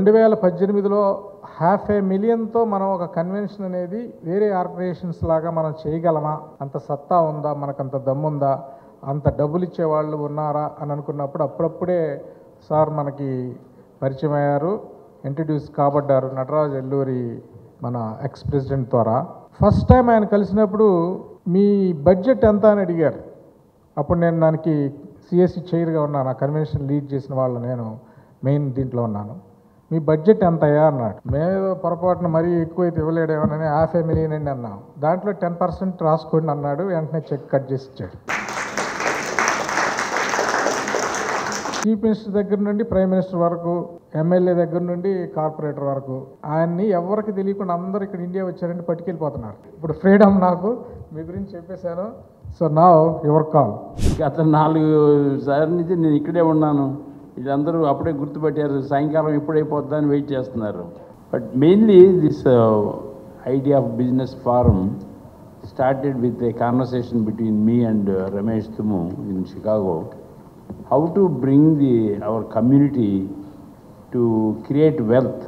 2018లో 500,000తో మనం ఒక కన్వెన్షన్ అనేది వేరే ఆర్గనైజేషన్స్ లాగా మనం చేయగలమా, అంత సత్తా ఉందా, మనకంత దమ్ముందా, అంత డబ్బులు ఇచ్చేవాళ్ళు ఉన్నారా అని అనుకున్నప్పుడు అప్పుడప్పుడే సార్ మనకి పరిచయం అయ్యారు, ఇంట్రడ్యూస్ కాబడ్డారు నటరాజ్ ఎల్లూరి మన ఎక్స్ ప్రెసిడెంట్ ద్వారా. ఫస్ట్ టైం ఆయన కలిసినప్పుడు మీ బడ్జెట్ ఎంత అని అడిగారు. అప్పుడు నేను దానికి సిఎస్సి చైర్గా ఉన్నాను, ఆ కన్వెన్షన్ లీడ్ చేసిన వాళ్ళు నేను మెయిన్ దీంట్లో ఉన్నాను. మీ బడ్జెట్ ఎంతయ్యా అన్నాడు. మేము పొరపాటున మరీ ఎక్కువైతే ఇవ్వలేడేమోనని 500,000 అండి అన్నాం. దాంట్లో 10% రాసుకోండి అన్నాడు. వెంటనే చెక్ కట్ చేసి ఇచ్చాడు. చీఫ్ మినిస్టర్ దగ్గర నుండి ప్రైమ్ మినిస్టర్ వరకు, ఎమ్మెల్యే దగ్గర నుండి కార్పొరేటర్ వరకు ఆయన్ని ఎవరికి తెలియకుండా అందరూ ఇక్కడ ఇండియా వచ్చారంటే పట్టుకెళ్ళిపోతున్నారు. ఇప్పుడు ఫ్రీడమ్ నాకు మీ గురించి చెప్పేశాను. So now your call. గత 4 సార్లు నుంచి నేను ఇక్కడే ఉన్నాను. వీళ్ళందరూ అప్పుడే గుర్తుపెట్టారు, సాయంకాలం ఎప్పుడైపోద్దా అని వెయిట్ చేస్తున్నారు. But mainly this idea of business forum started with a conversation between me and Ramesh Thumu in Chicago. How to bring our community to create wealth.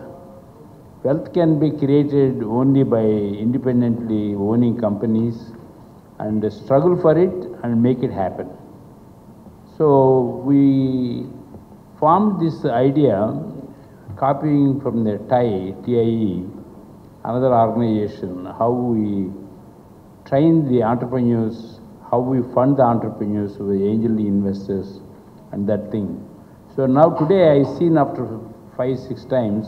Wealth can be created only by independently owning companies and struggle for it and make it happen. So we formed this idea, copying from the TIE, another organization, how we train the entrepreneurs, how we fund the entrepreneurs with angel investors and that thing. So now today I seen after 5-6 times,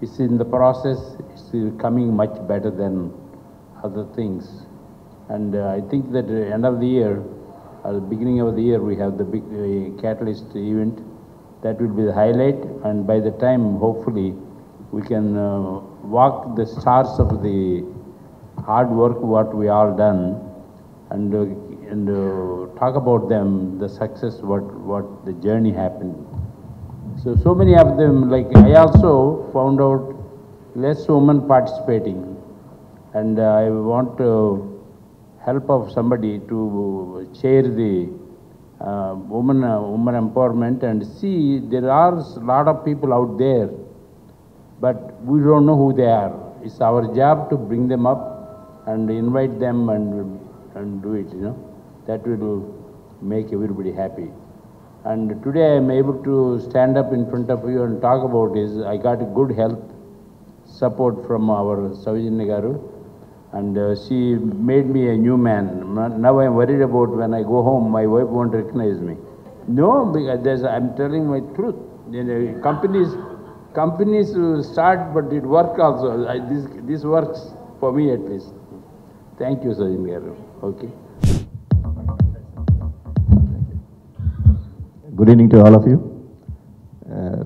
it's in the process, it's coming much better than other things. And I think that at the end of the year, at the beginning of the year, we have the big catalyst event. That will be the highlight, and by the time, hopefully, we can walk the stars of the hard work what we all done, and talk about them, the success, what the journey happened. So many of them, like I also found out less women participating, and I want to help of somebody to chair the woman empowerment, and see there are a lot of people out there, but we don't know who they are. It's our job to bring them up and invite them and do it, you know. That will make everybody happy. And today I am able to stand up in front of you and talk about this. I got a good health support from our Saujanya Garu, and she made me a new man. Now I am worried about when I go home, my wife won't recognize me. No, because I'm telling my truth. You know, companies start, but it works also. This works for me at least. Thank you, Saujanya Garu. Okay. Good evening to all of you.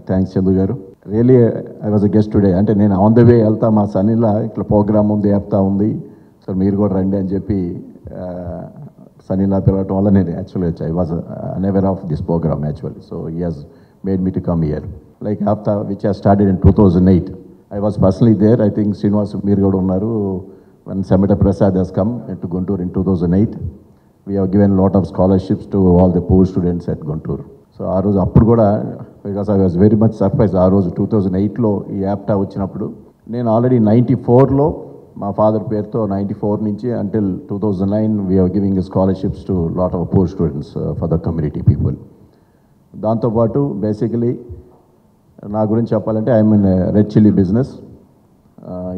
Thanks, Chandu Garu. Really, I was a guest today. అంటే నేను on the way వెళ్తా, మా సనీలా ఇట్లా programme ఉంది, చెప్తా ఉంది, so మీరు కూడా రండి అని చెప్పి సనీలా పిలవటం వల్ల నేను యాక్చువల్లీ వచ్చా. I was unaware of this program actually. So he has made me to come here. Like Aapta which has started in 2008. I was personally there. I think Srinivas మీరు కూడా ఉన్నారు. when Samita Prasad has come to Guntur in 2008, we have given a lot of scholarships to all the poor students at Guntur. So ఆ రోజు అప్పుడు కూడా, because I was very much surprise, ఆ రోజు 2008లో ఈ యాప్టా వచ్చినప్పుడు నేను ఆల్రెడీ 94లో మా ఫాదర్ పేరుతో 94 నుంచి until 2009 we're giving scholarships to lot of poor students for the community people. దాంతోపాటు బేసికలీ నా గురించి చెప్పాలంటే I'm in red chilli business.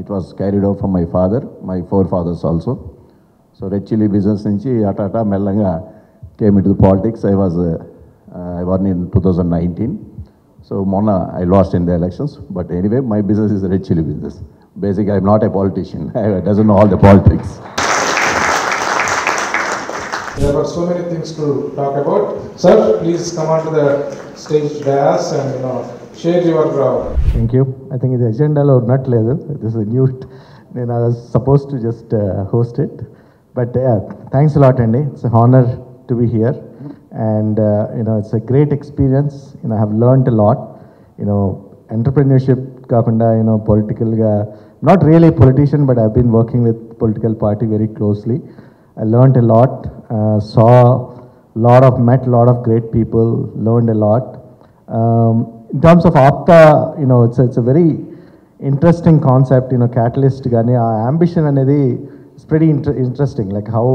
It was carried out from my father, my forefathers also. So Red Chilli business nunchi atata mellanga came into the politics. I won in 2019. So monna I lost in the elections, but anyway my business is Red Chilli business. Basically I'm not a politician. I doesn't know all the politics. There were so many things to talk about. Sir, please come on to the stage dais and share your Thank you. I think the agenda lo unnatledu. This is a new. Then I was supposed to just host it, but yeah, thanks a lot, Andy. It's an honor to be here, and it's a great experience. I have learned a lot. Entrepreneurship kaakunda, political ga, not really a politician, but I've been working with political party very closely. I learned a lot, met a lot of great people, learned a lot. in terms of Apta, it's a very interesting concept, Catalyst gaani, our ambition anedi is pretty interesting, like how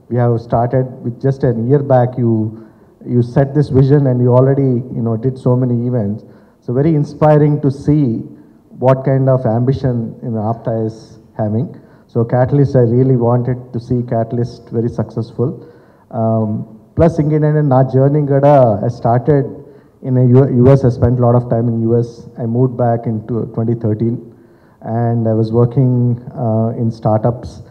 we have started with just a year back, you set this vision and you already, did so many events. So very inspiring to see what kind of ambition, Apta is having. So Catalyst, I really wanted to see Catalyst very successful. Plus, na journey gada, I started in US. I spent a lot of time in US. I moved back into 2013, and I was working in startups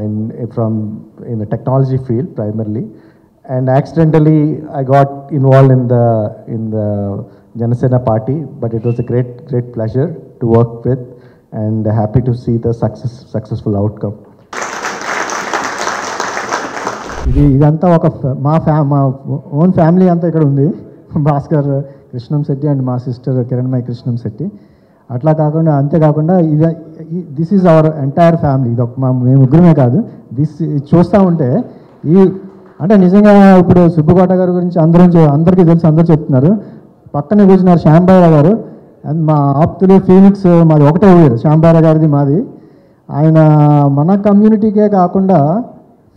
in the technology field primarily. And accidentally, I got involved in the Janasena party, but it was a great pleasure to work with, and happy to see the successful outcome. ఇదంతా ఒక మా own family అంతా ఇక్కడ ఉంది. భాస్కర్ కృష్ణం Shetty and మా sister Kiranmayi కృష్ణం శెట్టి. అట్లా కాకుండా అంతేకాకుండా this is our entire family. ఇది ఒక మేము ముగ్గురమే కాదు. చూస్తూ ఉంటే అంటే నిజంగా ఇప్పుడు సుబ్బుకోట గారి గురించి అందరికీ తెలుసు, అందరూ చెప్తున్నారు. పక్కనే కూర్చున్నారు శ్యాంబారావు గారు, అండ్ మా ఆప్తులు ఫీనిక్స్ మాది ఒకటే ఊరు, శ్యాంబారావు గారిది మాది. ఆయన మన కమ్యూనిటీకే కాకుండా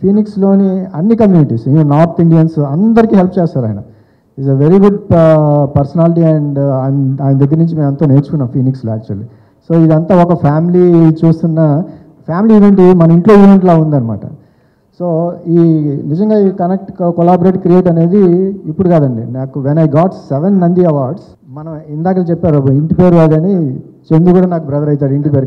ఫీనిక్స్లోని అన్ని కమ్యూనిటీస్, నార్త్ ఇండియన్స్ అందరికీ హెల్ప్ చేస్తారు. ఆయన is a very good personality, and ఆయన దగ్గర నుంచి మేము ఎంతో నేర్చుకున్నాం ఫీనిక్స్లో యాక్చువల్లీ. సో ఇదంతా ఒక ఫ్యామిలీ చూస్తున్న ఫ్యామిలీ ఈవెంట్, మన ఇంట్లో ఈవెంట్లా ఉందన్నమాట. సో నిజంగా ఈ కనెక్ట్ కొలాబరేట్ క్రియేట్ అనేది ఇప్పుడు కాదండి, నాకు when I got 7 Nandi awards. మనం ఇందాక చెప్పారు ఇంటి పేరు అదని, చందు కూడా నాకు బ్రదర్ అవుతాడు. ఇంటి పేరు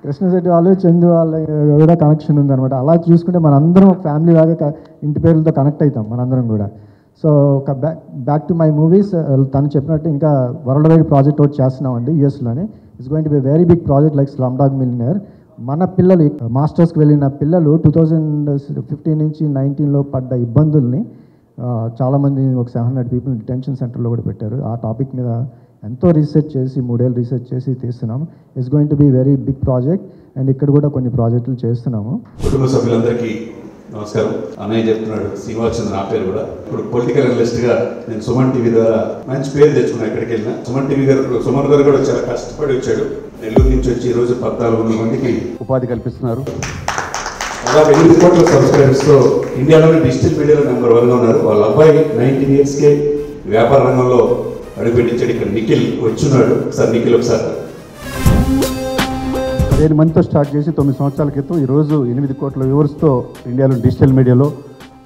కృష్ణశెట్టి వాళ్ళు చందు వాళ్ళ కూడా కనెక్షన్ ఉందన్నమాట. అలా చూసుకుంటే మనందరం ఒక ఫ్యామిలీ లాగా ఇంటి పేర్లతో కనెక్ట్ అవుతాం మనందరం కూడా. సో ఒక బ్యాక్ టు మై మూవీస్, తను చెప్పినట్టు ఇంకా వరల్డ్ వైడ్ ప్రాజెక్ట్ ఒకటి చేస్తున్నామండి యూఎస్లోనే. It's going to be very big project like slumdog millionaire. మన పిల్లలు మాస్టర్స్కి వెళ్ళిన పిల్లలు 2015 నుంచి 19లో పడ్డ ఇబ్బందుల్ని చాలామంది ఒక 700 పీపుల్ డిటెన్షన్ సెంటర్లో కూడా పెట్టారు. ఆ టాపిక్ మీద ఎంతో రీసెర్చ్ చేసి 3 ఏళ్ళు రీసెర్చ్ చేసి తీస్తున్నాం. It's going to be very big project, and ఇక్కడ కూడా కొన్ని ప్రాజెక్టులు చేస్తున్నాము. కుటుంబ సభ్యులందరికీ నమస్కారం. అన్నయ్య చెప్తున్నాడు శ్రీనివాస్ నా పేరు కూడా. ఇప్పుడు పొలిటికల్ అనలిస్ట్గా నేను సుమన్ టీవీ ద్వారా మంచి పేరు తెచ్చుకున్నాను ఎక్కడికి వెళ్ళినా. సుమన్ గారు కూడా చాలా కష్టపడి వచ్చాడు. నెల్లూరు నుంచి వచ్చి ఈరోజు 14 మందికి ఉపాధి కల్పిస్తున్నారు. దాదాపు 8 కోట్ల సబ్స్క్రైబర్స్తో ఇండియాలోనే డిజిటల్ మీడియాలో నెంబర్ 1గా ఉన్నారు. వాళ్ళ అబ్బాయి 19 ఇయర్స్కే వ్యాపార రంగంలో అడుగుపెట్టించాడు. ఇక్కడ నిఖిల్ వచ్చున్నాడు. సార్ నిఖిల్ ఒకసారి 15 మందితో స్టార్ట్ చేసి 9 సంవత్సరాల క్రితం ఈరోజు 8 కోట్ల వ్యూవర్స్తో ఇండియాలో డిజిటల్ మీడియాలో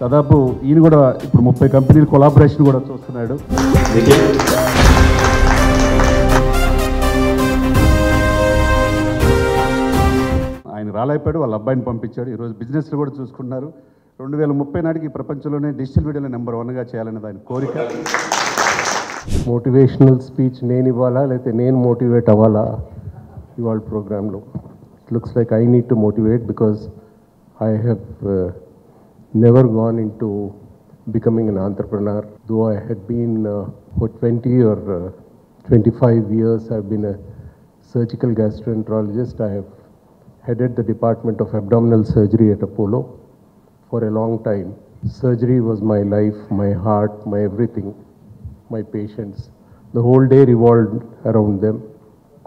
దాదాపు ఈయన కూడా ఇప్పుడు 30 కంపెనీల కొలాబరేషన్ కూడా చూస్తున్నాడు. ఆయన రాలేపాడు, వాళ్ళ అబ్బాయిని పంపించాడు. ఈరోజు బిజినెస్లు కూడా చూసుకుంటున్నారు. 2030 నాటికి ప్రపంచంలోనే డిజిటల్ మీడియాలో నెంబర్ 1గా చేయాలనేది ఆయన కోరిక. మోటివేషనల్ స్పీచ్ నేను ఇవ్వాలా లేకపోతే నేను మోటివేట్ అవ్వాలా ఇవాళ ప్రోగ్రాంలో? It looks like I need to motivate because I have never gone in to becoming an entrepreneur. Though I had been for 20 or 25 years, I've been a surgical gastroenterologist. I have headed the department of abdominal surgery at Apollo for a long time. Surgery was my life, my heart, my everything, my patients. The whole day revolved around them,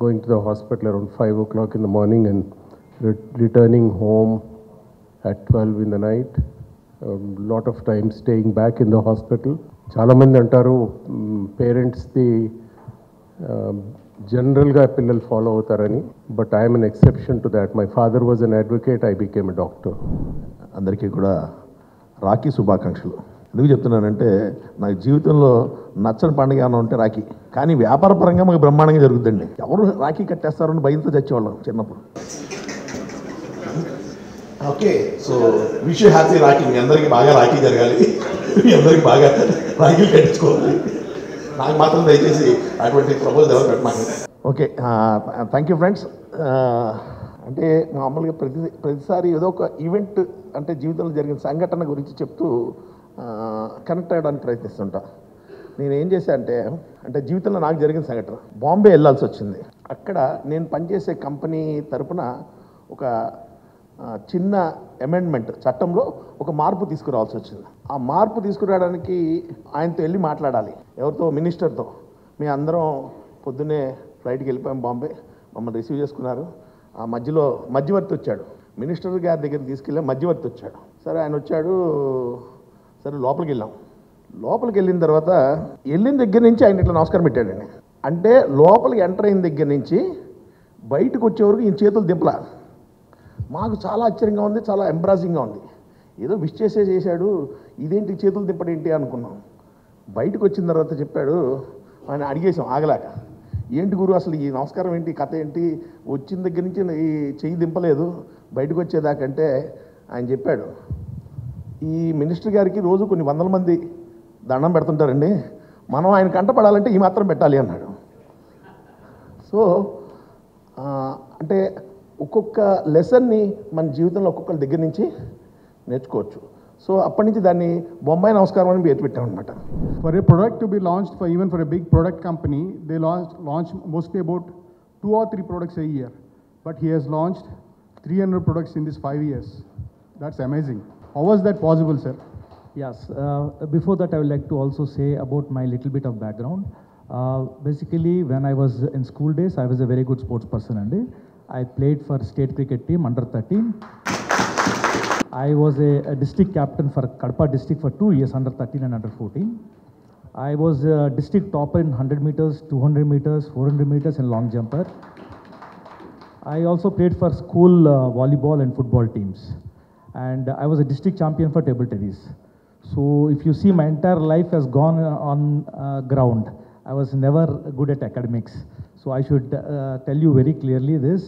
going to the hospital around 5 o'clock in the morning and returning home at 12 in the night. Lot of time staying back in the hospital. చాలా మంది అంటారు పేరెంట్స్ది జనరల్గా పిల్లలు follow అవుతారని, but I'm an exception to that. My father was an advocate, I became a doctor. అందరికీ కూడా రాఖీ శుభాకాంక్షలు. ఎందుకు చెప్తున్నానంటే నాకు జీవితంలో నచ్చని పండుగ ఏమైనా ఉంటే రాఖీ. కానీ వ్యాపార పరంగా మాకు బ్రహ్మాండంగా జరుగుతుందండి. ఎవరు రాఖీ కట్టేస్తారో అని భయంతో చచ్చేవాళ్ళం చిన్నప్పుడు. Okay, so wish you happy Rakhi. మీ అందరికీ బాగా రాఖీ జరగాలి, మీ అందరికీ బాగా రాఖీలు కట్టించుకోవాలి. నాకు మాత్రం దయచేసి అటువంటి ప్రపోజల్ ఎవరు పెట్టమాక. Okay, thank you friends. అంటే మామూలుగా ప్రతిసారి ఏదో ఒక ఈవెంట్ అంటే జీవితంలో జరిగిన సంఘటన గురించి చెప్తూ కనెక్ట్ అవ్వడానికి ప్రయత్నిస్తుంటా. నేను ఏం చేశా అంటే జీవితంలో నాకు జరిగిన సంఘటన, బాంబే వెళ్ళాల్సి వచ్చింది. అక్కడ నేను పనిచేసే కంపెనీ తరపున ఒక చిన్న అమెండ్మెంట్ చట్టంలో ఒక మార్పు తీసుకురావాల్సి వచ్చింది. ఆ మార్పు తీసుకురావడానికి ఆయనతో వెళ్ళి మాట్లాడాలి. ఎవరితో మినిస్టర్తో. మేము అందరం పొద్దున్నే ఫ్లైట్కి వెళ్ళిపోయాం బాంబే. మమ్మల్ని రిసీవ్ చేసుకున్నారు. ఆ మధ్యలో మధ్యవర్తి వచ్చాడు, మినిస్టర్ గారి దగ్గర తీసుకెళ్ళి మధ్యవర్తి వచ్చాడు. సరే ఆయన వచ్చాడు, సరే లోపలికి వెళ్ళాం. లోపలికి వెళ్ళిన తర్వాత వెళ్ళిన దగ్గర నుంచి ఆయన ఇట్లా నమస్కారం పెట్టాడండి. అంటే లోపలికి ఎంటర్ అయిన దగ్గర నుంచి బయటకు వచ్చేవరకు ఈయన చేతులు దింపలా. మాకు చాలా ఆశ్చర్యంగా ఉంది, చాలా ఎంబ్రాసింగ్గా ఉంది. ఏదో విష్ చేశాడు, ఇదేంటి చేతులు దింపడేంటి అనుకున్నాం. బయటకు వచ్చిన తర్వాత చెప్పాడు, ఆయన అడిగేసాం ఆగలేక, ఏంటి గురు అసలు ఈ నమస్కారం ఏంటి, కథ ఏంటి, వచ్చిన దగ్గర నుంచి ఈ చెయ్యి దింపలేదు బయటకు వచ్చేదాకంటే ఆయన చెప్పాడు, ఈ మినిస్టర్ గారికి రోజు కొన్ని వందల మంది దండం పెడుతుంటారండి, మనం ఆయన కంటపడాలంటే ఈ మాత్రం పెట్టాలి అన్నాడు. సో అంటే ఒక్కొక్క లెసన్ని మన జీవితంలో ఒక్కొక్కరి దగ్గర నుంచి నేర్చుకోవచ్చు. సో అప్పటి నుంచి దాన్ని బొంబాయి నమస్కారం అని పేరు పెట్టామన్నమాట. For a product to be launched, even for a big product company, they launch mostly about 2 or 3 products a year. But he has launched 300 products in these 5 years. That's amazing. How was that possible, sir? Yes. Before that, I would like to also say about my little bit of background. Basically, when I was in school days, I was a very good sports person. And I played for state cricket team under 13. I was a district captain for Kadapa district for 2 years, under 13 and under 14. I was a district topper in 100 meters, 200 meters, 400 meters and long jumper. I also played for school volleyball and football teams. And I was a district champion for table tennis. So if you see, my entire life has gone on ground. I was never good at academics. So I should tell you very clearly this.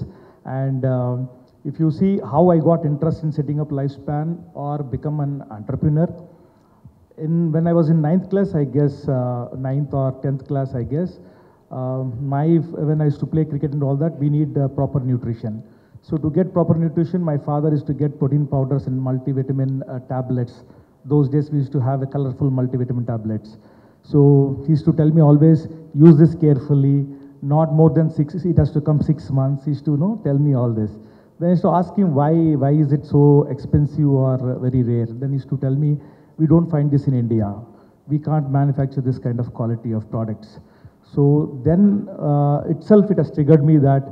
And if you see how I got interest in setting up Lifespan or become an entrepreneur, when I was in 9th class, I guess, 9th or 10th class, I guess, when I used to play cricket and all that, we need proper nutrition. So to get proper nutrition, my father used to get protein powders and multivitamin tablets. Those days we used to have a colorful multivitamin tablets. So he used to tell me always, use this carefully, not more than 6, it has to come 6 months. He used to tell me all this. Then I used to ask him, why is it so expensive or very rare? Then he used to tell me, we don't find this in India. We can't manufacture this kind of quality of products. So then itself it has triggered me that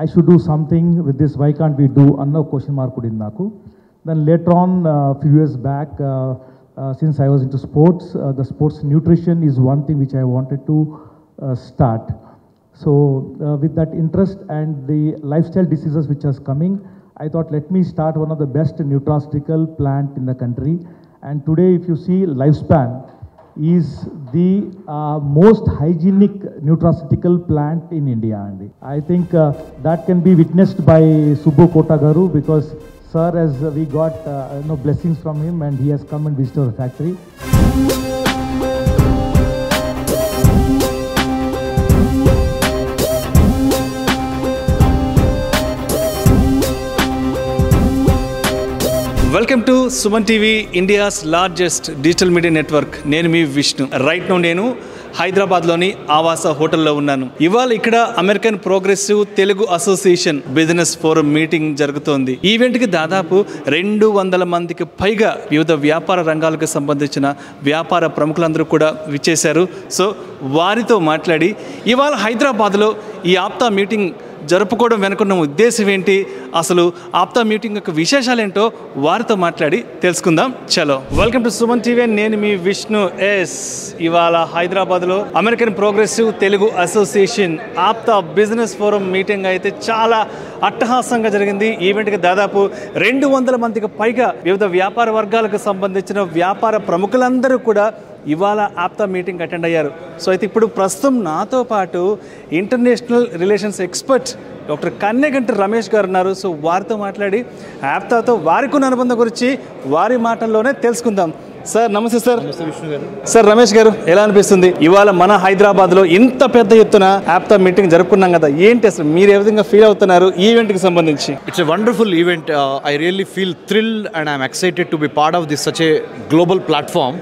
I should do something with this. Why can't we do? Another question mark put in naku. Then later on, a few years back, since I was into sports, the sports nutrition is one thing which I wanted to start. So with that interest and the lifestyle diseases which is coming, I thought let me start one of the best nutraceutical plant in the country. And today if you see, Lifespan is the most hygienic nutraceutical plant in India. I think that can be witnessed by Subbu Kota Garu, because sir, as we got blessings from him and he has come and visited our factory. Welcome to Suman TV, India's largest digital media network. నేను మీ Vishnu. Right now నేను హైదరాబాద్లోని ఆవాస హోటల్లో ఉన్నాను. ఇవాళ ఇక్కడ American progressive Telugu association business forum meeting జరుగుతోంది. ఈవెంట్కి దాదాపు 200 మందికి పైగా వివిధ వ్యాపార రంగాలకు సంబంధించిన వ్యాపార ప్రముఖులందరూ కూడా విచ్చేశారు. సో వారితో మాట్లాడి ఇవాళ హైదరాబాద్లో ఈ ఆప్తా మీటింగ్ జరుపుకోవడం వెనుకున్న ఉద్దేశం ఏంటి, అసలు ఆప్తా మీటింగ్ యొక్క విశేషాలు ఏంటో వారితో మాట్లాడి తెలుసుకుందాం. చలో, వెల్కమ్ టు సుమన్ టీవీ. నేను మీ విష్ణు ఎస్. ఇవాళ హైదరాబాద్లో American progressive Telugu association Aapta business forum meeting అయితే చాలా అట్టహాసంగా జరిగింది. ఈవెంట్కి దాదాపు 200 మందికి పైగా వివిధ వ్యాపార వర్గాలకు సంబంధించిన వ్యాపార ప్రముఖులందరూ కూడా ఇవాళ ఆప్తా మీటింగ్ అటెండ్ అయ్యారు. సో అయితే ఇప్పుడు ప్రస్తుతం నాతో పాటు international relations expert doctor Kanneganti Ramesh గారు ఉన్నారు. సో వారితో మాట్లాడి ఆప్తాతో వారికి ఉన్న అనుబంధం గురించి వారి మాటల్లోనే తెలుసుకుందాం. సార్ నమస్తే. సార్ విష్ణు గారు. సార్ రమేష్ గారు, ఎలా అనిపిస్తుంది ఇవాళ మన హైదరాబాద్లో ఇంత పెద్ద ఎత్తున ఆప్తా మీటింగ్ జరుపుకున్నాం కదా, ఏంటి అసలు మీరు ఏ విధంగా ఫీల్ అవుతున్నారు ఈ ఈవెంట్కి సంబంధించి? It's a wonderful event. I really feel thrilled and I'm excited to be part of this such a global platform.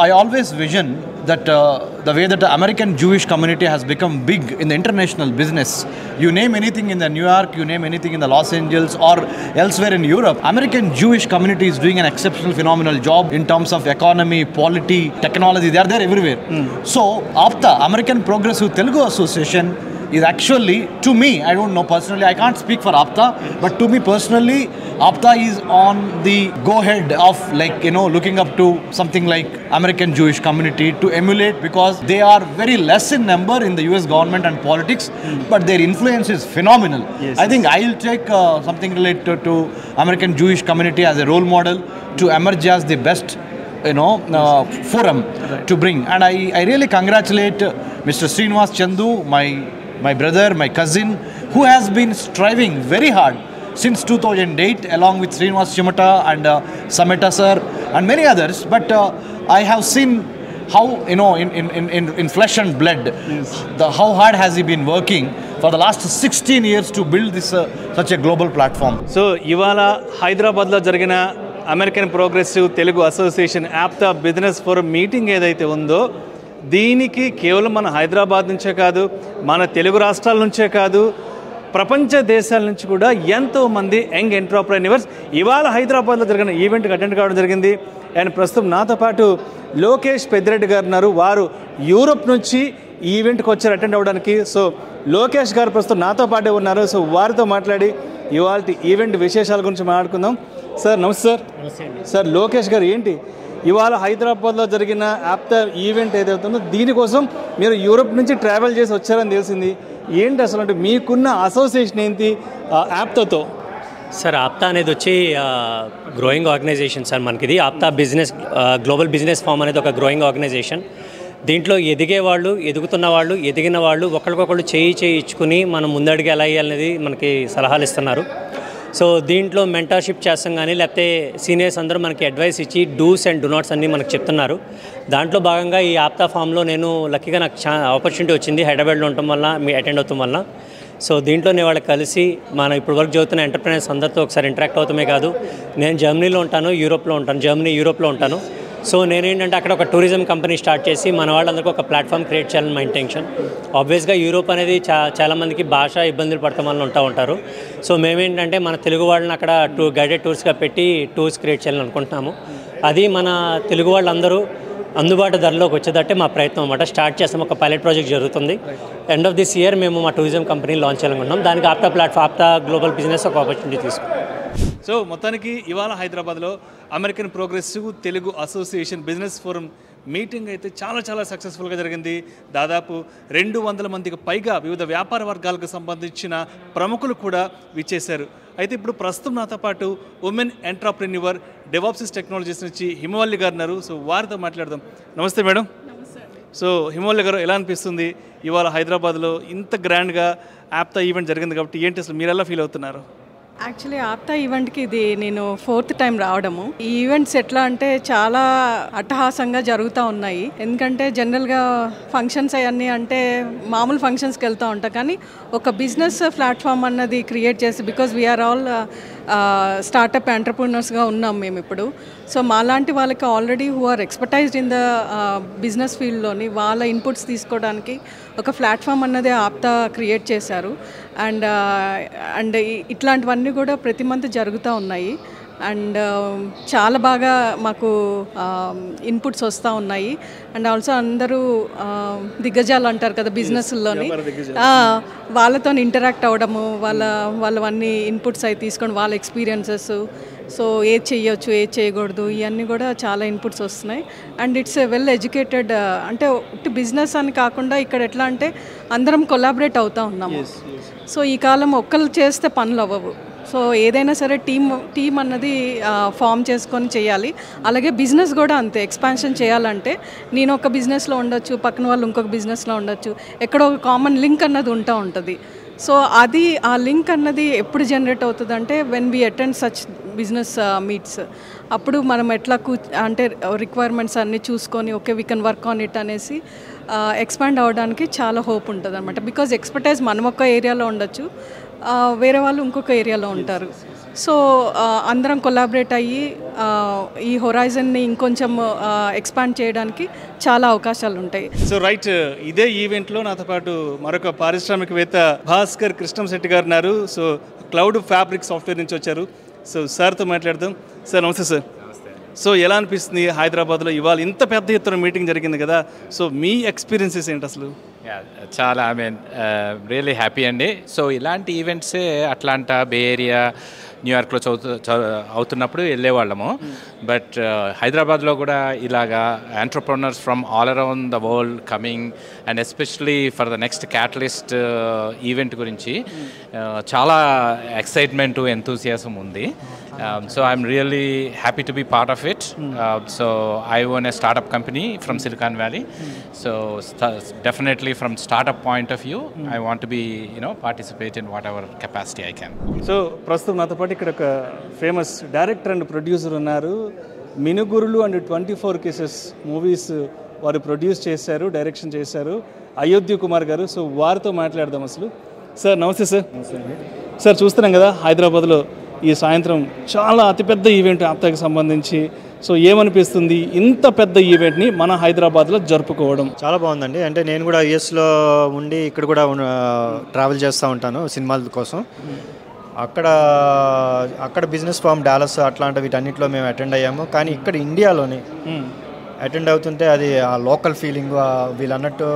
I always vision that the way that the American Jewish community has become big in the international business. You name anything in the New York, you name anything in the Los Angeles or elsewhere in Europe, American Jewish community is doing an exceptional, phenomenal job in terms of economy, polity, technology. They are there everywhere. So APTA, American Progressive Telugu Association, is actually, to me, I don't know personally, I can't speak for APTA, but to me personally, APTA is on the go-ahead of looking up to something like American Jewish community to emulate, because they are very less in number in the US government and politics, but their influence is phenomenal. I think I'll take something related to American Jewish community as a role model to emerge as the best forum to bring. And I really congratulate Mr. Srinivas Chandu, my brother, my cousin, who has been striving very hard since 2008 along with Srinivas Chimata and Sameta sir and many others. But I have seen how, in flesh and blood, how hard has he been working for the last 16 years to build this such a global platform. So ఇవాళ హైదరాబాద్లో జరిగిన American progressive Telugu association Aapta business forum meeting ఏదైతే ఉందో, దీనికి కేవలం మన హైదరాబాద్ నుంచే కాదు, మన తెలుగు రాష్ట్రాల నుంచే కాదు, ప్రపంచ దేశాల నుంచి కూడా ఎంతోమంది యంగ్ ఎంటర్ప్రెన్యూర్స్ ఇవాళ హైదరాబాద్లో జరిగిన ఈవెంట్కి అటెండ్ కావడం జరిగింది. అండ్ ప్రస్తుతం నాతో పాటు లోకేష్ పెద్దిరెడ్డి గారు ఉన్నారు. వారు యూరోప్ నుంచి ఈ ఈవెంట్కి వచ్చారు అటెండ్ అవ్వడానికి. సో లోకేష్ గారు ప్రస్తుతం నాతో పాటే ఉన్నారు. సో వారితో మాట్లాడి ఇవాళ ఈవెంట్ విశేషాల గురించి మాట్లాడుకుందాం. సార్ నమస్తే సార్. సార్ లోకేష్ గారు, ఏంటి ఇవాళ హైదరాబాద్లో జరిగిన ఆప్తా ఈవెంట్ ఏదైతుందో దీనికోసం మీరు యూరోప్ నుంచి ట్రావెల్ చేసి వచ్చారని తెలిసింది. ఏంటి అసలు, అంటే మీకున్న అసోసియేషన్ ఏంటి ఆప్తాతో? సార్ ఆప్తా అనేది వచ్చి గ్రోయింగ్ ఆర్గనైజేషన్ సార్. మనకి ఆప్తా బిజినెస్ గ్లోబల్ బిజినెస్ ఫార్మ్ అనేది ఒక గ్రోయింగ్ ఆర్గనైజేషన్. దీంట్లో ఎదిగే వాళ్ళు, ఎదుగుతున్న వాళ్ళు, ఎదిగిన వాళ్ళు ఒకరికొకళ్ళు చేయి ఇచ్చుకుని మనం ముందడుగు ఎలా వేయాలనేది మనకి సలహాలు ఇస్తున్నారు. సో దీంట్లో మెంటర్షిప్ చేస్తాం కానీ, లేకపోతే సీనియర్స్ అందరూ మనకి అడ్వైస్ ఇచ్చి డూస్ అండ్ డు నాట్స్ అన్నీ మనకు చెప్తున్నారు. దాంట్లో భాగంగా ఈ ఆప్తా ఫామ్లో నేను లక్కీగా నాకు ఆపర్చునిటీ వచ్చింది హైదరాబాద్లో ఉండటం వల్ల, మీ అటెండ్ అవుతాం వల్ల. సో దీంట్లో నేను వాళ్ళకి కలిసి మనం ఇప్పుడు వరకు చదువుతున్న ఎంటర్ప్రెనర్స్ అందరితో ఒకసారి ఇంటరాక్ట్ అవుతామే కాదు, నేను జర్మనీలో ఉంటాను, యూరోప్లో ఉంటాను, యూరోప్లో ఉంటాను. సో నేనేంటంటే అక్కడ ఒక టూరిజం కంపెనీ స్టార్ట్ చేసి మన వాళ్ళందరికీ ఒక ప్లాట్ఫామ్ క్రియేట్ చేయాలని మా ఇంటెన్షన్. ఆబ్వియస్గా యూరోప్ అనేది చాలామందికి భాష ఇబ్బందులు పడటం వల్ల ఉంటారు. సో మేమేంటంటే మన తెలుగు వాళ్ళని అక్కడ గైడెడ్ టూర్స్గా పెట్టి టూర్స్ క్రియేట్ చేయాలని అనుకుంటున్నాము. అది మన తెలుగు వాళ్ళందరూ అందుబాటు ధరలోకి వచ్చేటట్టే మా ప్రయత్నం అన్నమాట. స్టార్ట్ చేస్తాం, ఒక పైలట్ ప్రాజెక్ట్ జరుగుతుంది. ఎండ్ ఆఫ్ దిస్ ఇయర్ మేము మా టూరిజం కంపెనీ లాంచ్ చేయాలనుకుంటున్నాం. దానికి ఆప్తా గ్లోబల్ బిజినెస్ ఒక ఆపర్చునిటీ తీసుకుంటాం. సో మొత్తానికి ఇవాళ హైదరాబాద్లో American progressive Telugu association business forum meeting అయితే చాలా సక్సెస్ఫుల్గా జరిగింది. దాదాపు 200 మందికి పైగా వివిధ వ్యాపార వర్గాలకు సంబంధించిన ప్రముఖులు కూడా విచ్చేశారు. అయితే ఇప్పుడు ప్రస్తుతం నాతో పాటు ఉమెన్ ఎంటర్ప్రెన్యూర్ డెవాప్సిస్ టెక్నాలజీస్ నుంచి హిమవల్లి గారు ఉన్నారు. సో వారితో మాట్లాడదాం. నమస్తే మేడం. సో హిమవల్లి గారు, ఎలా అనిపిస్తుంది ఇవాళ హైదరాబాద్లో ఇంత గ్రాండ్గా ఆప్తా ఈవెంట్ జరిగింది కాబట్టి, ఏంటి అసలు మీరు ఎలా ఫీల్ అవుతున్నారు? యాక్చువల్లీ ఆప్తా ఈవెంట్కి ఇది నేను 4th టైం రావడము. ఈ ఈవెంట్స్ ఎట్లా అంటే చాలా అట్టహాసంగా జరుగుతూ ఉన్నాయి. ఎందుకంటే జనరల్గా ఫంక్షన్స్ అవన్నీ అంటే మామూలు ఫంక్షన్స్కి వెళ్తూ ఉంటాం, కానీ ఒక బిజినెస్ ప్లాట్ఫామ్ అన్నది క్రియేట్ చేసి, బికాజ్ వీఆర్ ఆల్ స్టార్టప్ ఎంటర్ప్రెన్యూర్స్గా ఉన్నాం మేము ఇప్పుడు. సో మాలాంటి వాళ్ళకి already who are expertized in the business ఫీల్డ్లోని వాళ్ళ ఇన్పుట్స్ తీసుకోవడానికి ఒక ప్లాట్ఫామ్ అన్నది ఆప్తా క్రియేట్ చేశారు. అండ్ ఇట్లాంటివన్నీ కూడా ప్రతి మంత్ జరుగుతూ ఉన్నాయి. అండ్ చాలా బాగా మాకు ఇన్పుట్స్ వస్తూ ఉన్నాయి. అండ్ ఆల్సో అందరూ దిగ్గజాలు అంటారు కదా బిజినెస్లోని, వాళ్ళతో ఇంటరాక్ట్ అవ్వడము, వాళ్ళవన్నీ ఇన్పుట్స్ అవి తీసుకొని వాళ్ళ ఎక్స్పీరియన్సెస్, సో ఏది చేయొచ్చు ఏది చేయకూడదు ఇవన్నీ కూడా చాలా ఇన్పుట్స్ వస్తున్నాయి. And it's a well educated, అంటే బిజినెస్ అని కాకుండా ఇక్కడ ఎట్లా అంటే అందరం కొలాబరేట్ అవుతూ ఉన్నాము. సో ఈ కాలం ఒక్కరు చేస్తే పనులు అవ్వవు. సో ఏదైనా సరే టీమ్ అన్నది ఫామ్ చేసుకొని చేయాలి. అలాగే బిజినెస్ కూడా అంతే, ఎక్స్పాన్షన్ చేయాలంటే నేను ఒక బిజినెస్లో ఉండొచ్చు, పక్కన వాళ్ళు ఇంకొక బిజినెస్లో ఉండొచ్చు, ఎక్కడో ఒక కామన్ లింక్ అన్నది ఉంటుంది. సో అది ఆ లింక్ అన్నది ఎప్పుడు జనరేట్ అవుతుంది అంటే when we attend such business meets. అప్పుడు మనం ఎట్లా అంటే రిక్వైర్మెంట్స్ అన్నీ చూసుకొని okay we can work on it అనేసి ఎక్స్పాండ్ అవ్వడానికి చాలా హోప్ ఉంటుంది అనమాట. బికాజ్ ఎక్స్పర్టైజ్ మనం ఒక ఏరియాలో ఉండొచ్చు, వేరే వాళ్ళు ఇంకొక ఏరియాలో ఉంటారు. సో అందరం కొలాబరేట్ అయ్యి ఈ హొరైజన్ని ఇంకొంచెం ఎక్స్పాండ్ చేయడానికి చాలా అవకాశాలు ఉంటాయి. సో రైట్, ఇదే ఈవెంట్లో నాతో పాటు మరొక పారిశ్రామికవేత్త భాస్కర్ కృష్ణంశెట్టి గారు ఉన్నారు. సో క్లౌడ్ ఫ్యాబ్రిక్ సాఫ్ట్వేర్ నుంచి వచ్చారు. సో సార్తో మాట్లాడదాం. సార్ నమస్తే సార్. సో ఎలా అనిపిస్తుంది హైదరాబాద్లో ఇవాళ ఇంత పెద్ద ఎత్తున మీటింగ్ జరిగింది కదా, సో మీ ఎక్స్పీరియన్సెస్ ఏంటి అసలు? చాలా రియలీ హ్యాపీ అండి. సో ఇలాంటి ఈవెంట్సే అట్లాంటా, బే ఏరియా, న్యూయార్క్లో అవుతున్నప్పుడు వెళ్ళేవాళ్ళము. బట్ హైదరాబాద్లో కూడా ఇలాగా entrepreneurs from all around the world coming, and especially for the next catalyst event గురించి చాలా ఎక్సైట్మెంట్, ఎంతూసియాసం ఉంది. So I'm really happy to be part of it. So I own a startup company from Silicon Valley. So definitely from startup point of view, I want to be, participate in whatever capacity I can. So ప్రస్తుతం నాతో పాటు ఇక్కడ ఒక famous director and producer ఉన్నారు. Minugurulu and 24 cases movies వారు produce చేశారు, direction చేశారు, అయోధ్య కుమార్ గారు. సో వారితో మాట్లాడదాం అసలు. సార్ నమస్తే సార్. సార్ చూస్తున్నాం కదా హైదరాబాద్లో ఈ సాయంత్రం చాలా అతిపెద్ద ఈవెంట్ ఆప్తాకి సంబంధించి. సో ఏమనిపిస్తుంది ఇంత పెద్ద ఈవెంట్ని మన హైదరాబాద్లో జరుపుకోవడం? చాలా బాగుందండి. అంటే నేను కూడా యుఎస్లో ఉండి ఇక్కడ కూడా ట్రావెల్ చేస్తూ ఉంటాను సినిమాల కోసం. అక్కడ బిజినెస్ ఫామ్ డాలస్, అట్లాంటి వీటన్నిటిలో మేము అటెండ్ అయ్యాము. కానీ ఇక్కడ ఇండియాలోని అటెండ్ అవుతుంటే అది ఆ లోకల్ ఫీలింగ్, వీళ్ళు అన్నట్టు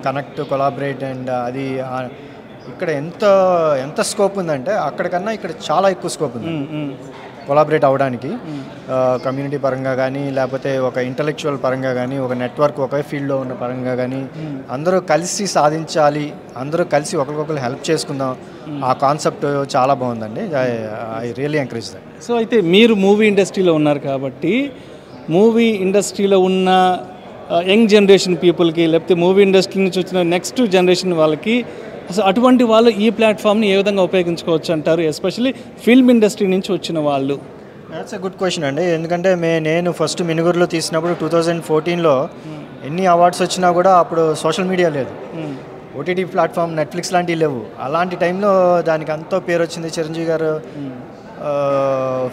కనెక్ట్, కొలాబరేట్, అండ్ అది ఇక్కడ ఎంత స్కోప్ ఉందంటే అక్కడికన్నా ఇక్కడ చాలా ఎక్కువ స్కోప్ ఉంది కొలాబరేట్ అవ్వడానికి. కమ్యూనిటీ పరంగా కానీ, లేకపోతే ఒక ఇంటలెక్చువల్ పరంగా కానీ, ఒక నెట్వర్క్ ఒకే ఫీల్డ్లో ఉన్న పరంగా కానీ, అందరూ కలిసి సాధించాలి, అందరూ కలిసి ఒకరికొకరు హెల్ప్ చేసుకుందాం, ఆ కాన్సెప్ట్ చాలా బాగుందండి. I really encourage that. So అయితే మీరు మూవీ ఇండస్ట్రీలో ఉన్నారు కాబట్టి, మూవీ ఇండస్ట్రీలో ఉన్న యంగ్ జనరేషన్ పీపుల్కి, లేకపోతే మూవీ ఇండస్ట్రీ నుంచి వచ్చిన నెక్స్ట్ జనరేషన్ వాళ్ళకి అసలు అటువంటి వాళ్ళు ఈ ప్లాట్ఫామ్ని ఏ విధంగా ఉపయోగించుకోవచ్చు అంటారు, ఎస్పెషల్లీ ఫిల్మ్ ఇండస్ట్రీ నుంచి వచ్చిన వాళ్ళు? దాట్స్ ఎ గుడ్ క్వశ్చన్ అండి. ఎందుకంటే నేను ఫస్ట్ మినుగురులో తీసినప్పుడు 2014లో ఎన్ని అవార్డ్స్ వచ్చినా కూడా అప్పుడు సోషల్ మీడియా లేదు, ఓటీటీ ప్లాట్ఫామ్ నెట్ఫ్లిక్స్ లాంటివి లేవు. అలాంటి టైంలో దానికి అంతో పేరు వచ్చింది. చిరంజీవి గారు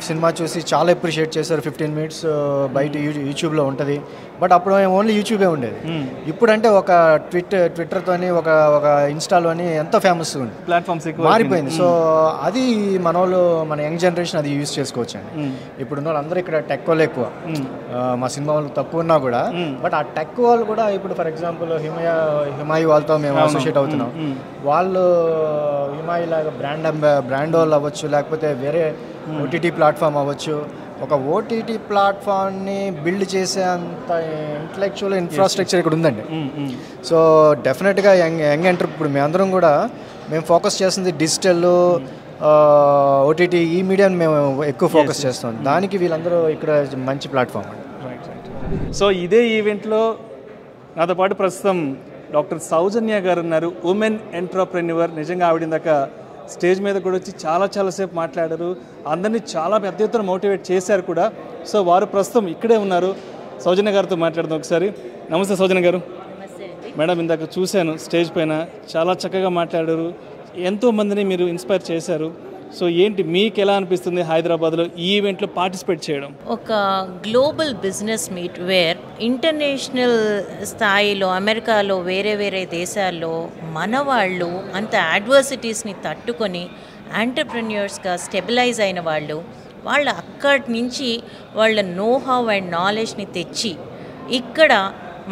సినిమా చూసి చాలా అప్రిషియేట్ చేశారు. 15 minutes బయట యూట్యూబ్లో ఉంటుంది. బట్ అప్పుడు ఓన్లీ యూట్యూబే ఉండేది. ఇప్పుడంటే ఒక ట్విట్టర్తోని, ఒక ఇన్స్టాలోని ఎంతో ఫేమస్ ఉంది, ప్లాట్ఫామ్స్ మారిపోయింది. సో అది మన యంగ్ జనరేషన్ అది యూజ్ చేసుకోవచ్చు అండి. ఇప్పుడు ఉన్న వాళ్ళందరూ ఇక్కడ టెక్ వాళ్ళు ఎక్కువ, మా సినిమా వాళ్ళు తక్కువ ఉన్నా కూడా, బట్ ఆ టెక్ వాళ్ళు కూడా ఇప్పుడు ఫర్ ఎగ్జాంపుల్ హిమాయి వాళ్ళతో మేము అసోసియేట్ అవుతున్నాం. వాళ్ళు హిమాయి లాగా బ్రాండ్ వాళ్ళు అవ్వచ్చు, లేకపోతే వేరే ఓటీటీ ప్లాట్ఫామ్ అవ్వచ్చు. ఒక ఓటీటీ ప్లాట్ఫామ్ని బిల్డ్ చేసే అంత ఇంటలెక్చువల్ ఇన్ఫ్రాస్ట్రక్చర్ ఇక్కడ ఉందండి. సో డెఫినెట్గా యంగ్ ఇప్పుడు మేమందరం కూడా మేము ఫోకస్ చేస్తుంది డిజిటల్, ఓటీటీ, ఈ మీడియాని మేము ఎక్కువ ఫోకస్ చేస్తాం. దానికి వీళ్ళందరూ ఇక్కడ మంచి ప్లాట్ఫామ్ అండి. సో ఇదే ఈవెంట్లో నాతో పాటు ప్రస్తుతం డాక్టర్ సౌజన్య గారు ఉన్నారు, ఉమెన్ ఎంటర్ప్రెన్యూర్. నిజంగా ఆవిడ స్టేజ్ మీద కూడా వచ్చి చాలాసేపు మాట్లాడారు, అందరినీ చాలా పెద్ద ఎత్తున మోటివేట్ చేశారు కూడా. సో వారు ప్రస్తుతం ఇక్కడే ఉన్నారు. సౌజన్య గారితో మాట్లాడదాం ఒకసారి. నమస్తే సౌజన్య గారు. మేడం, ఇందాక చూశాను స్టేజ్ పైన చాలా చక్కగా మాట్లాడారు, ఎంతోమందిని మీరు ఇన్స్పైర్ చేశారు. సో ఏంటి మీకు ఎలా అనిపిస్తుంది హైదరాబాద్లో ఈ ఈవెంట్లో పార్టిసిపేట్ చేయడం? ఒక global business meet where international స్థాయిలో అమెరికాలో వేరే దేశాల్లో మన వాళ్ళు అంత అడ్వర్సిటీస్ని తట్టుకొని ఎంటర్ప్రెన్యూర్స్గా స్టెబిలైజ్ అయిన వాళ్ళు అక్కడి నుంచి వాళ్ళ నోహౌ అండ్ నాలెడ్జ్ని తెచ్చి ఇక్కడ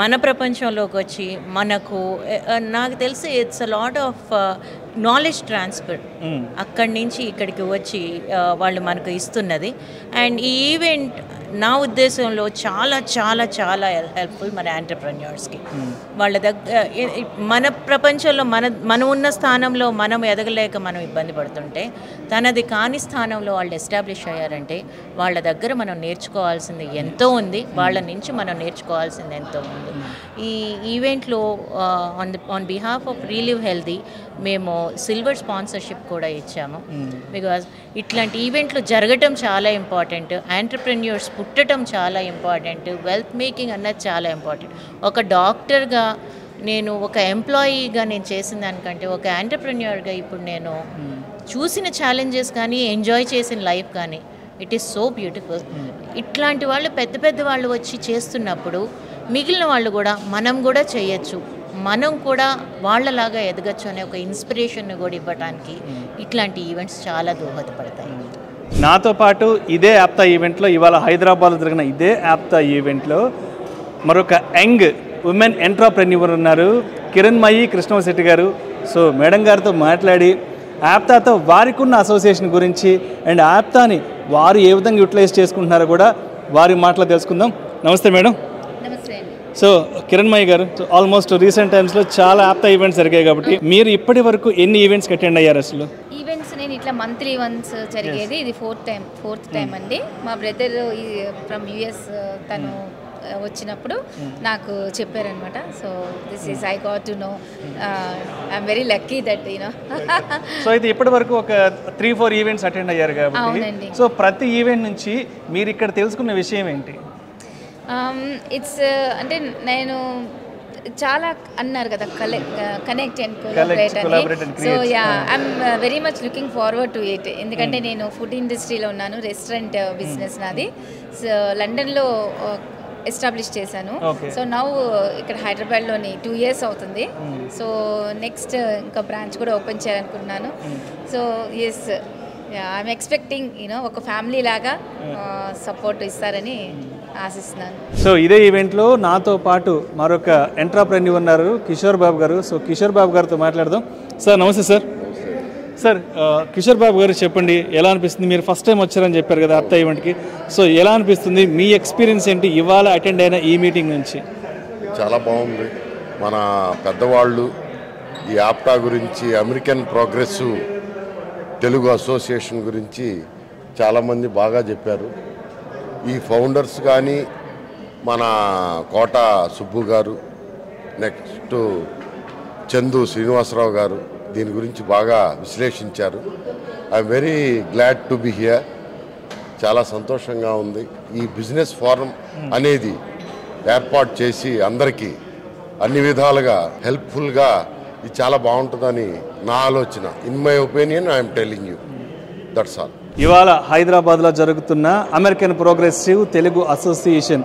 మన ప్రపంచంలోకి వచ్చి నాకు తెలిసి it's a lot of knowledge transfer అక్కడి నుంచి ఇక్కడికి వచ్చి వాళ్ళు మనకు ఇస్తున్నది. అండ్ ఈ ఈవెంట్ నా ఉద్దేశంలో చాలా చాలా చాలా హెల్ప్ఫుల్ మన ఎంటర్ప్రెన్యూర్స్కి. వాళ్ళ మన ప్రపంచంలో మనం ఉన్న స్థానంలో మనం ఎదగలేక మనం ఇబ్బంది పడుతుంటే తనది కాని స్థానంలో వాళ్ళు ఎస్టాబ్లిష్ అయ్యారంటే వాళ్ళ దగ్గర మనం నేర్చుకోవాల్సింది ఎంతో ఉంది, వాళ్ళ నుంచి మనం నేర్చుకోవాల్సింది ఎంతో ఉంది. ఈ ఈవెంట్లో on behalf of relive healthy మేము సిల్వర్ స్పాన్సర్షిప్ కూడా ఇచ్చాము. బికాజ్ ఇట్లాంటి ఈవెంట్లు జరగటం చాలా ఇంపార్టెంట్, ఎంటర్ప్రెన్యూర్స్ పుట్టడం చాలా ఇంపార్టెంట్, వెల్త్ మేకింగ్ అన్నది చాలా ఇంపార్టెంట్. ఒక డాక్టర్గా నేను, ఒక ఎంప్లాయీగా నేను చేసిన దానికంటే ఒక ఎంటర్ప్రెన్యూర్గా ఇప్పుడు నేను చూసిన ఛాలెంజెస్ కానీ ఎంజాయ్ చేసిన లైఫ్ కానీ ఇట్ ఈస్ సో బ్యూటిఫుల్. ఇట్లాంటి వాళ్ళు పెద్ద వాళ్ళు వచ్చి చేస్తున్నప్పుడు మిగిలిన వాళ్ళు కూడా మనం కూడా చేయొచ్చు, మనం కూడా వాళ్ళలాగా ఎదగచ్చు అనే ఒక ఇన్స్పిరేషన్ కూడా ఇవ్వడానికి ఇట్లాంటి ఈవెంట్స్ చాలా దోహదపడతాయి. నాతో పాటు ఇదే యాప్తా ఈవెంట్లో ఇవాళ హైదరాబాద్లో జరిగిన ఇదే యాప్తా ఈవెంట్లో మరొక యంగ్ ఉమెన్ ఎంటర్‌ప్రెన్యూర్ ఉన్నారు, కిరణ్మయి కృష్ణశెట్టి గారు. సో మేడం గారితో మాట్లాడి యాప్తాతో వారికి ఉన్న అసోసియేషన్ గురించి అండ్ యాప్తాని వారు ఏ విధంగా యూటిలైజ్ చేసుకుంటున్నారో కూడా వారి మాటలో తెలుసుకుందాం. నమస్తే మేడం. సో కిరణ్మయి గారు, సో ఆల్మోస్ట్ రీసెంట్ టైమ్స్లో చాలా యాప్తా ఈవెంట్స్ జరిగాయి కాబట్టి మీరు ఇప్పటి వరకు ఎన్ని ఈవెంట్స్కి అటెండ్ అయ్యారు? అసలు ఈవెంట్స్ నేను ఇట్లా మంత్లీ వన్స్ జరిగేది, ఇది ఫోర్త్ టైం అండి. మా బ్రదర్ ఫ్రమ్ యుఎస్ తను వచ్చినప్పుడు నాకు చెప్పారనమాట. So this is I got to know, I'm very lucky that you know. So అయితే ఇప్పటి వరకు ఒక 3-4 ఈవెంట్స్ అటెండ్ అయ్యారు కాబట్టి, సో ప్రతి ఈవెంట్ నుంచి మీరు ఇక్కడ తెలుసుకున్న విషయం ఏంటి? ఇట్స్ అంటే నేను చాలా అన్నారు కదా, కనెక్ట్ అండ్ కొలాబరేట్ అని. So yeah, I'm very much looking forward to it. ఎందుకంటే నేను ఫుడ్ ఇండస్ట్రీలో ఉన్నాను, రెస్టారెంట్ బిజినెస్ నాది. సో లండన్లో ఎస్టాబ్లిష్ చేశాను. సో నౌ ఇక్కడ హైదరాబాద్లోని 2 years అవుతుంది. సో నెక్స్ట్ ఇంకా బ్రాంచ్ కూడా ఓపెన్ చేయాలనుకుంటున్నాను. So yes, I'm expecting you know ఒక ఫ్యామిలీ లాగా సపోర్ట్ ఇస్తారని ఆశిస్తున్నాను. సో ఇదే ఈవెంట్లో నాతో పాటు మరొక ఎంటర్‌ప్రెన్యూర్ ఉన్నారు, కిషోర్ బాబు గారు. సో కిషోర్ బాబు గారితో మాట్లాడదాం. సార్ నమస్తే సార్. సార్ కిషోర్ బాబు గారు చెప్పండి, ఎలా అనిపిస్తుంది? మీరు ఫస్ట్ టైం వచ్చారని చెప్పారు కదా యాప్తా ఈవెంట్కి. సో ఎలా అనిపిస్తుంది, మీ ఎక్స్పీరియన్స్ ఏంటి ఇవాళ అటెండ్ అయిన ఈ మీటింగ్ నుంచి? చాలా బాగుంది. మన పెద్దవాళ్ళు ఈ యాప్టా గురించి, అమెరికన్ ప్రోగ్రెసివ్ తెలుగు అసోసియేషన్ గురించి చాలామంది బాగా చెప్పారు. ఈ ఫౌండర్స్ కానీ మన కోట సుబ్బు గారు, నెక్స్ట్ చందు శ్రీనివాసరావు గారు దీని గురించి బాగా విశ్లేషించారు. I'm very glad to be here. చాలా సంతోషంగా ఉంది. ఈ బిజినెస్ ఫోరం అనేది ఏర్పాటు చేసి అందరికీ అన్ని విధాలుగా హెల్ప్ఫుల్గా ఇది చాలా బాగుంటుందని నా ఆలోచన. In my opinion I'm telling you, that's all. ఇవాళ హైదరాబాద్లో జరుగుతున్న American progressive Telugu association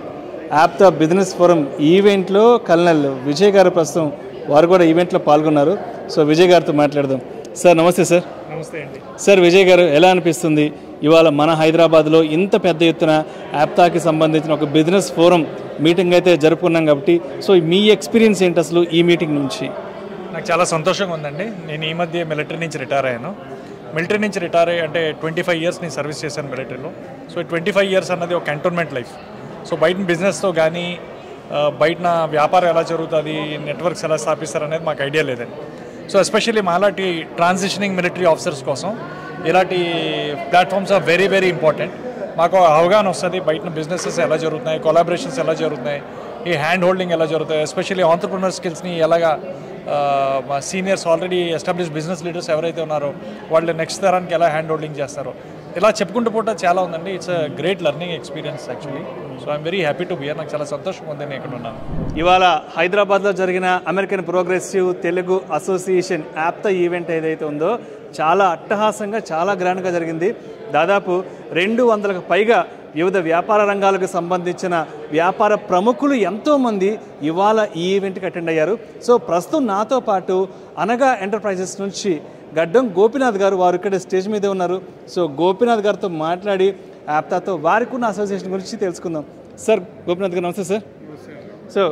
Aapta business forum ఈవెంట్లో కల్నల్ విజయ్ గారు ప్రస్తుతం వారు కూడా ఈవెంట్లో పాల్గొన్నారు. సో విజయ్ గారితో మాట్లాడదాం. సార్ నమస్తే సార్. నమస్తే అండి. సార్ విజయ్ గారు, ఎలా అనిపిస్తుంది ఇవాళ మన హైదరాబాద్లో ఇంత పెద్ద ఎత్తున యాప్తాకి సంబంధించిన ఒక బిజినెస్ ఫోరం మీటింగ్ అయితే జరుపుకున్నాం కాబట్టి, సో మీ ఎక్స్పీరియన్స్ ఏంటి అసలు ఈ మీటింగ్ నుంచి? నాకు చాలా సంతోషంగా ఉందండి. నేను ఈ మధ్య మిలిటరీ నుంచి రిటైర్ అయ్యాను. మిలిటరీ నుంచి రిటైర్ అయ్యి అంటే 25 years నేను సర్వీస్ చేశాను మిలిటరీలో. సో 25 years అన్నది ఒక కంటోన్మెంట్ లైఫ్. సో బయట బిజినెస్తో కానీ బయట వ్యాపారం ఎలా జరుగుతుంది, నెట్వర్క్స్ ఎలా స్థాపిస్తారు అనేది మాకు ఐడియా లేదండి. సో ఎస్పెషల్లీ మాలాంటి ట్రాన్సిషనింగ్ మిలిటరీ ఆఫీసర్స్ కోసం ఇలాంటి platforms are very very important. మాకు అవగాహన వస్తుంది బయట బిజినెసెస్ ఎలా జరుగుతున్నాయి, కొలాబరేషన్స్ ఎలా జరుగుతున్నాయి, ఈ హ్యాండ్ హోల్డింగ్ ఎలా జరుగుతాయి, ఎస్పెషల్లీ ఆంటర్ప్రినర్ స్కిల్స్ని ఎలాగా మా seniors already establish business leaders ఎవరైతే ఉన్నారో వాళ్ళు నెక్స్ట్ తరానికి ఎలా హ్యాండ్ హోల్డింగ్ చేస్తారో ఇలా చెప్పుకుంటూ పోవటం చాలా ఉందండి. It's a great learning experience actually. So I'm very happy to be here. నాకు చాలా సంతోషంగా ఉంది నేను ఇక్కడ ఉన్నాను. ఇవాళ హైదరాబాద్లో జరిగిన American progressive Telugu association Aapta event ఏదైతే ఉందో చాలా అట్టహాసంగా, చాలా గ్రాండ్గా జరిగింది. దాదాపు 200కు పైగా వివిధ వ్యాపార రంగాలకు సంబంధించిన వ్యాపార ప్రముఖులు ఎంతోమంది ఇవాళ ఈ ఈవెంట్కి అటెండ్ అయ్యారు. సో ప్రస్తుతం నాతో పాటు అనగా ఎంటర్ప్రైజెస్ నుంచి గడ్డం గోపీనాథ్ గారు, వారు ఇక్కడ స్టేజ్ మీదే ఉన్నారు. సో గోపీనాథ్ గారితో మాట్లాడి యాప్తాతో వారికి ఉన్న అసోసియేషన్ గురించి తెలుసుకుందాం. సార్ గోపీనాథ్ గారు నమస్తే సార్. సో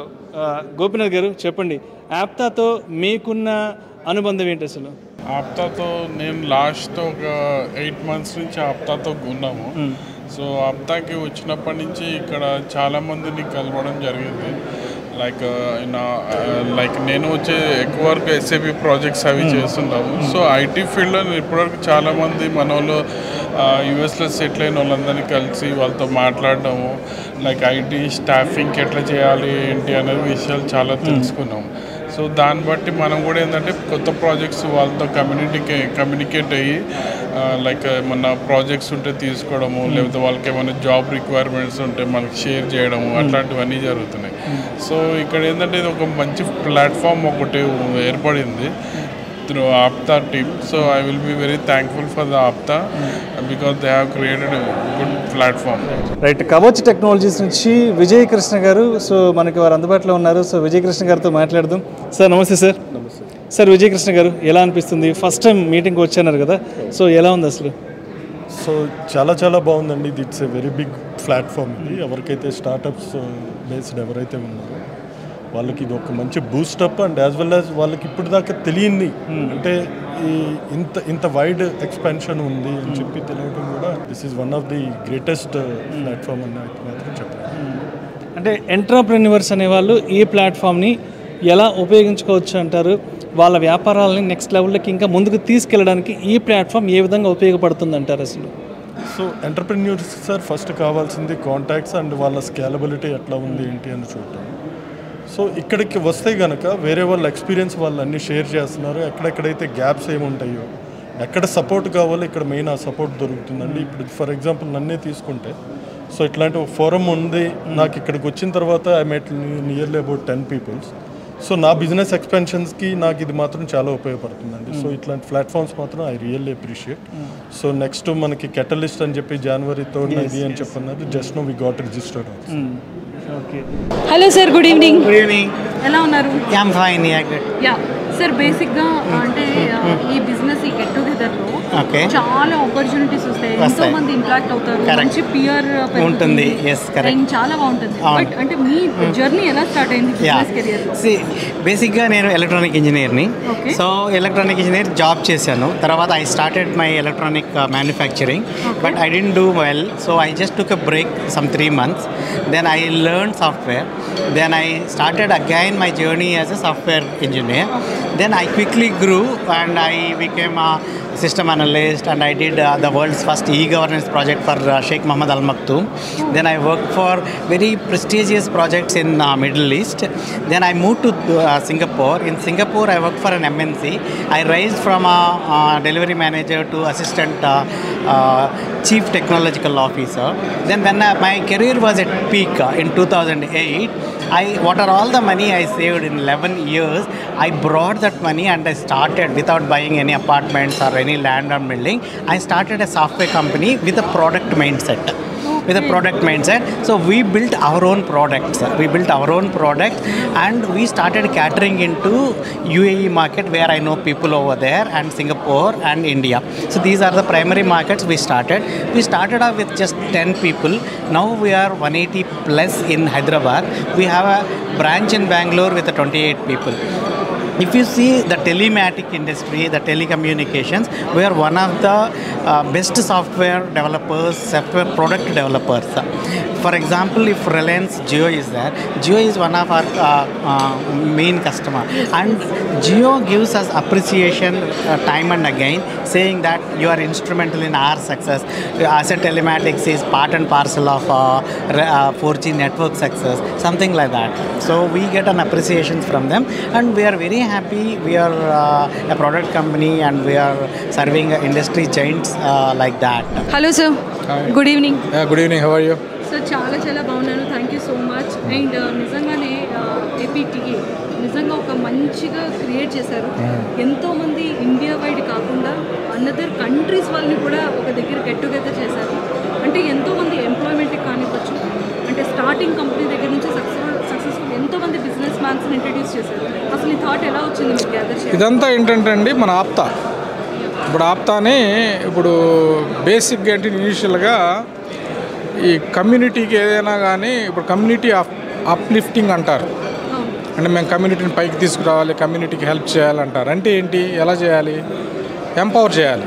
గోపీనాథ్ గారు చెప్పండి, యాప్తాతో మీకున్న అనుబంధం ఏంటి అసలు? ఆప్తాతో నేను లాస్ట్ ఒక 8 months నుంచి ఆప్తాతో ఉన్నాము. సో ఆప్తాకి వచ్చినప్పటి నుంచి ఇక్కడ చాలామందిని కలవడం జరిగింది. లైక్ నేను వచ్చే ఎక్కువ వరకు ఎస్ఏపి ప్రాజెక్ట్స్ అవి చేస్తున్నాము. సో ఐటీ ఫీల్డ్లో ఇప్పటివరకు చాలామంది మన వాళ్ళు యూఎస్లో సెటిల్ అయిన వాళ్ళందరినీ కలిసి వాళ్ళతో మాట్లాడడము, లైక్ ఐటీ స్టాఫింగ్కి ఎట్లా చేయాలి ఏంటి అనే విషయాలు చాలా తెలుసుకున్నాము. సో దాన్ని బట్టి మనం కూడా ఏంటంటే కొత్త ప్రాజెక్ట్స్ వాళ్ళతో కమ్యూనికేట్ అయ్యి లైక్ ఏమన్నా ప్రాజెక్ట్స్ ఉంటే తీసుకోవడము, లేకపోతే వాళ్ళకి ఏమైనా జాబ్ రిక్వైర్మెంట్స్ ఉంటే మనకి షేర్ చేయడము, అట్లాంటివన్నీ జరుగుతున్నాయి. సో ఇక్కడ ఏంటంటే ఇది ఒక మంచి ప్లాట్ఫామ్ ఒకటి ఏర్పడింది. through APTA team. So I will be very thankful for the APTA because they have created a good platform. Right, Kavach technologies నుంచి విజయ్ కృష్ణ గారు, సో మనకి వారు అందుబాటులో ఉన్నారు. సో విజయ్ కృష్ణ గారితో మాట్లాడదాం. సార్ నమస్తే సార్. సార్ విజయ్ కృష్ణ గారు, ఎలా అనిపిస్తుంది? ఫస్ట్ టైం మీటింగ్కి వచ్చారు కదా, సో ఎలా ఉంది అసలు? సో చాలా బాగుందండి. ఇది it's a very big platform. ఇది ఎవరికైతే స్టార్టప్స్ బేస్డ్ ఎవరైతే ఉన్నారో వాళ్ళకి ఇది ఒక మంచి boost up and as well as వాళ్ళకి ఇప్పుడు దాకా తెలియంది అంటే ఈ ఇంత వైడ్ ఎక్స్పాన్షన్ ఉంది అని చెప్పి తెలియడం కూడా this is one of the greatest platform అని మాత్రం చెప్పాలి. అంటే ఎంటర్‌ప్రెన్యూర్స్ అనేవాళ్ళు ఈ ప్లాట్ఫామ్ని ఎలా ఉపయోగించుకోవచ్చు అంటారు? వాళ్ళ వ్యాపారాలని నెక్స్ట్ లెవెల్లోకి ఇంకా ముందుకు తీసుకెళ్ళడానికి ఈ ప్లాట్ఫామ్ ఏ విధంగా ఉపయోగపడుతుంది అంటారు అసలు? సో ఎంటర్‌ప్రెన్యూర్స్ సార్ ఫస్ట్ కావాల్సింది కాంటాక్ట్స్ అండ్ వాళ్ళ స్కేలబిలిటీ ఎట్లా ఉంది ఏంటి అని చూడటం. సో ఇక్కడికి వస్తే కనుక వేరే వాళ్ళ ఎక్స్పీరియన్స్ వాళ్ళు అన్నీ షేర్ చేస్తున్నారు. ఎక్కడెక్కడైతే గ్యాప్స్ ఏముంటాయో, ఎక్కడ సపోర్ట్ కావాలో ఇక్కడ మెయిన్ ఆ సపోర్ట్ దొరుకుతుందండి. ఇప్పుడు ఫర్ ఎగ్జాంపుల్ నన్నే తీసుకుంటే, సో ఇట్లాంటి ఒక ఫోరం ఉంది నాకు. ఇక్కడికి వచ్చిన తర్వాత I met nearly about 10 peoples. So నా బిజినెస్ ఎక్స్పెన్షన్స్కి నాకు ఇది మాత్రం చాలా ఉపయోగపడుతుందండి. సో ఇట్లాంటి ప్లాట్ఫామ్స్ మాత్రం I really appreciate. So next మనకి కెటలిస్ట్ అని చెప్పి January 3rd ఇది అని చెప్పన్నారు. Just now we got registered. Hello sir, good evening. Good evening. ఎలా ఉన్నారు? I'm fine. యా సార్, బేసిక్గా అంటే ఈ బిజినెస్ ఈ గెట్ టుగెదర్లో చాలా ఆపర్చునిటీస్ వస్తాయి, ఎంతో మంది ఇంటరాక్ట్ అవుతారు, మంచి పియర్ ఉంటుంది. చాలా బాగుంటుంది. బట్ అంటే మీ జర్నీ ఎలా స్టార్ట్ అయింది బిజినెస్ కెరియర్లో? బేసిక్గా నేను ఎలక్ట్రానిక్ ఇంజనీర్ని. సో ఎలక్ట్రానిక్ ఇంజనీర్ జాబ్ చేశాను. తర్వాత I started my electronic manufacturing, but I didn't do well. So I just took a break some 3 months. Then I learned software. Then I started again my journey as a software engineer. Then I quickly grew and I became a system analyst, and I did the world's first e-governance project for Sheikh Mohammed Al Maktoum. Then I worked for very prestigious projects in Middle East. Then I moved to Singapore. In Singapore, I worked for an MNC. I raised from a delivery manager to assistant chief technological officer. Then when my career was at peak in 2008, what are all the money I saved in 11 years, I brought that money and I started, without buying any apartments or any land or building, I started a software company with a product mindset. So we built our own products. And we started catering into UAE market, where I know people over there, and Singapore and India. So these are the primary markets we started. We started off with just 10 people. Now we are 180 plus in Hyderabad. We have a branch in Bangalore with 28 people. If you see the telematic industry, the telecommunications, we are one of the best software developers, software product developers. For example, if Reliance Jio is there, Jio is one of our main customer, and Jio gives us appreciation time and again, saying that you are instrumental in our success. Asset telematics is part and parcel of 4G network success, something like that. So we get an appreciation from them, and we are very happy. We are a product company and we are serving industry giants like that. Hello sir. Hi. Good evening. Good evening. How are you? So చాలా బాగున్నాను. Thank you so much. And నిజంగానే APTA నిజంగా ఒక మంచిగా create చేశారు. ఎంతోమంది India wide కాకుండా another countries వాళ్ళని కూడా ఒక దగ్గర గెట్ టుగెదర్ చేశారు. అంటే ఎంతోమంది ఎంప్లాయ్మెంట్కి కానివ్వచ్చు, అంటే స్టార్టింగ్ కంపెనీ దగ్గర నుంచి సక్సెస్ఫుల్ ఎంతోమంది బిజినెస్ మ్యాన్స్ని ఇంట్రడ్యూస్ చేశారు. అసలు ఈ థాట్ ఎలా వచ్చింది మీకు గ్యాదర్ చేయాలి? ఇదంతా ఏంటంటే అండి, మన ఆప్తా ఇప్పుడు ఆప్తానే ఇప్పుడు బేసిక్గా ఏంటి, ఇనీషియల్గా ఈ కమ్యూనిటీకి ఏదైనా కానీ ఇప్పుడు కమ్యూనిటీ అప్లిఫ్టింగ్ అంటారు. అంటే మేము కమ్యూనిటీని పైకి తీసుకురావాలి, కమ్యూనిటీకి హెల్ప్ చేయాలంటారు. అంటే ఏంటి, ఎలా చేయాలి? ఎంపవర్ చేయాలి.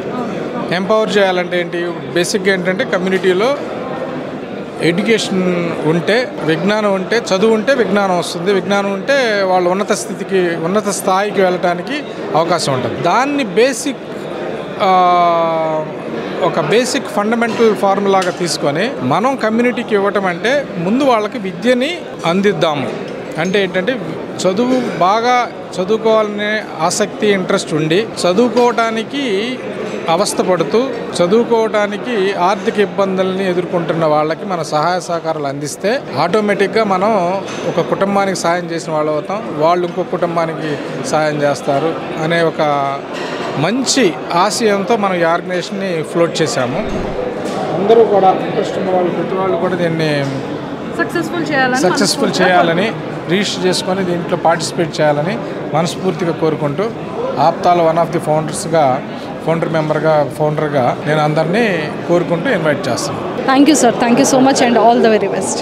ఎంపవర్ చేయాలంటే ఏంటి, బేసిక్గా ఏంటంటే కమ్యూనిటీలో ఎడ్యుకేషన్ ఉంటే, విజ్ఞానం ఉంటే, చదువు ఉంటే విజ్ఞానం వస్తుంది. విజ్ఞానం ఉంటే వాళ్ళు ఉన్నత స్థాయికి వెళ్ళడానికి అవకాశం ఉంటుంది. దాన్ని ఒక బేసిక్ ఫండమెంటల్ ఫార్ములాగా తీసుకొని మనం కమ్యూనిటీకి ఇవ్వటం అంటే, ముందు వాళ్ళకి విద్యని అందిద్దాము. అంటే ఏంటంటే చదువుకోవాలనే ఆసక్తి, ఇంట్రెస్ట్ ఉండి చదువుకోవడానికి అవస్థపడుతూ చదువుకోవడానికి ఆర్థిక ఇబ్బందుల్ని ఎదుర్కొంటున్న వాళ్ళకి మన సహాయ సహకారాలు అందిస్తే ఆటోమేటిక్గా మనం ఒక కుటుంబానికి సాయం చేసిన వాళ్ళు అవుతాం, వాళ్ళు ఇంకొక కుటుంబానికి సాయం చేస్తారు అనే ఒక మంచి ఆశయంతో మనం ఈ ఆర్గనైజేషన్ని ఫ్లోట్ చేశాము. అందరూ కూడా ఇంట్రెస్ట్ ఉన్న వాళ్ళు ప్రతి వాళ్ళు కూడా దీన్ని సక్సెస్ఫుల్ చేయాలని రిజిస్టర్ చేసుకొని దీంట్లో పార్టిసిపేట్ చేయాలని మనస్ఫూర్తిగా కోరుకుంటూ ఆప్తాలో వన్ ఆఫ్ ది ఫౌండర్గా నేను అందరినీ కోరుకుంటూ ఇన్వైట్ చేస్తాను. Thank you sir, thank you so much and all the very best.